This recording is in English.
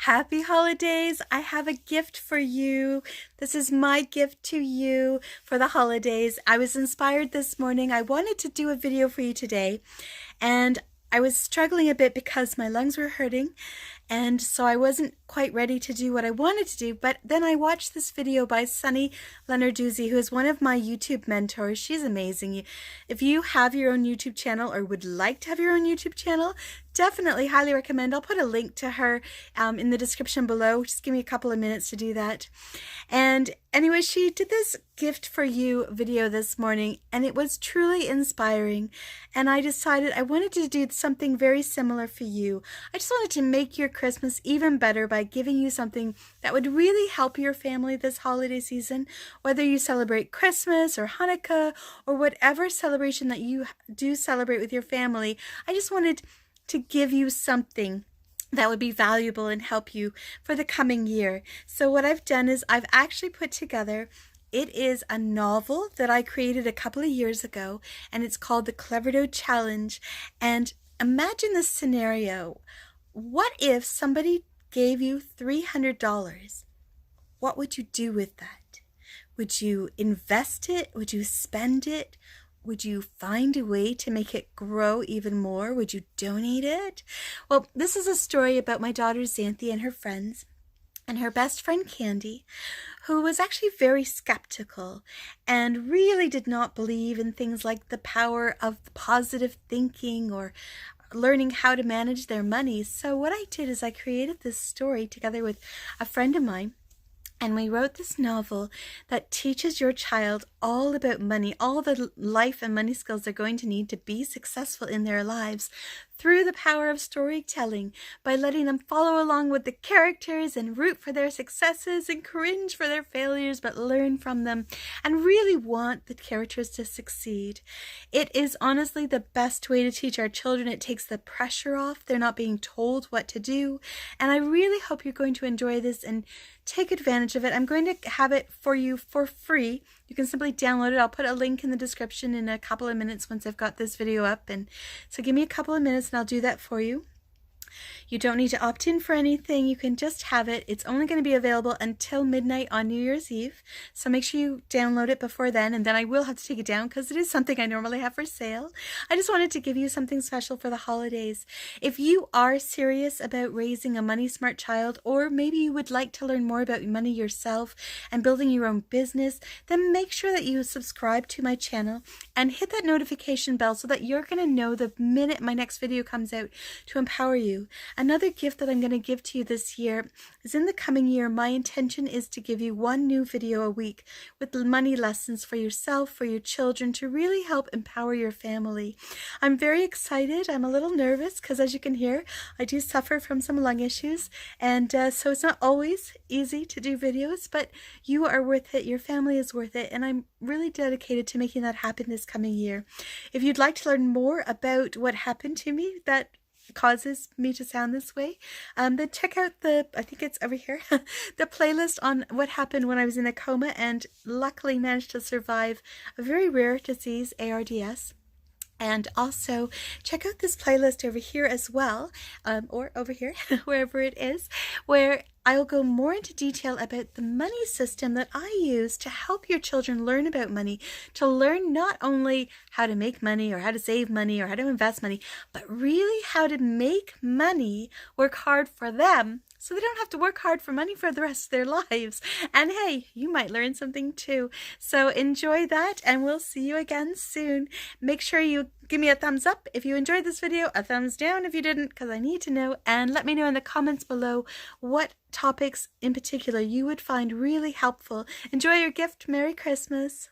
Happy holidays! I have a gift for you. This is my gift to you for the holidays. I was inspired this morning. I wanted to do a video for you today, and I was struggling a bit because my lungs were hurting, and so I wasn't quite ready to do what I wanted to do. But then I watched this video by Sunny Lenarduzzi, who is one of my YouTube mentors. She's amazing. If you have your own YouTube channel or would like to have your own YouTube channel, definitely highly recommend. I'll put a link to her in the description below. Just give me a couple of minutes to do that. And anyway, she did this gift for you video this morning, and it was truly inspiring. And I decided I wanted to do something very similar for you. I just wanted to make your Christmas even better by giving you something that would really help your family this holiday season, whether you celebrate Christmas or Hanukkah or whatever celebration that you do celebrate with your family. I just wanted to give you something that would be valuable and help you for the coming year. So what I've done is I've actually put together, it is a novel that I created a couple of years ago, and it's called The Clever Dough Challenge. And imagine this scenario. What if somebody gave you $300? What would you do with that? Would you invest it? Would you spend it? Would you find a way to make it grow even more? Would you donate it? Well, this is a story about my daughter Xanthi and her friends, and her best friend Candy, who was actually very skeptical and really did not believe in things like the power of positive thinking or learning how to manage their money. So what I did is I created this story together with a friend of mine, and we wrote this novel that teaches your child all about money, all the life and money skills they're going to need to be successful in their lives through the power of storytelling, by letting them follow along with the characters and root for their successes and cringe for their failures, but learn from them and really want the characters to succeed. It is honestly the best way to teach our children. It takes the pressure off. They're not being told what to do. And I really hope you're going to enjoy this and take advantage of it. I'm going to have it for you for free. You can simply download it. I'll put a link in the description in a couple of minutes once I've got this video up. And so give me a couple of minutes and I'll do that for you. You don't need to opt in for anything. You can just have it. It's only going to be available until midnight on New Year's Eve. So make sure you download it before then, and then I will have to take it down because it is something I normally have for sale. I just wanted to give you something special for the holidays. If you are serious about raising a money smart child, or maybe you would like to learn more about money yourself and building your own business, then make sure that you subscribe to my channel and hit that notification bell so that you're going to know the minute my next video comes out to empower you. Another gift that I'm going to give to you this year is, in the coming year, my intention is to give you one new video a week with money lessons for yourself, for your children, to really help empower your family. I'm very excited. I'm a little nervous because, as you can hear, I do suffer from some lung issues, and so it's not always easy to do videos, but you are worth it. Your family is worth it, and I'm really dedicated to making that happen this coming year. If you'd like to learn more about what happened to me that causes me to sound this way, then check out I think it's over here, the playlist on what happened when I was in a coma and luckily managed to survive a very rare disease, ARDS. And also check out this playlist over here as well, or over here, wherever it is, where I'll go more into detail about the money system that I use to help your children learn about money, to learn not only how to make money or how to save money or how to invest money, but really how to make money work hard for them, so they don't have to work hard for money for the rest of their lives. And hey, you might learn something too. So enjoy that, and we'll see you again soon. Make sure you give me a thumbs up if you enjoyed this video, a thumbs down if you didn't, because I need to know, and let me know in the comments below what topics in particular you would find really helpful. Enjoy your gift. Merry Christmas.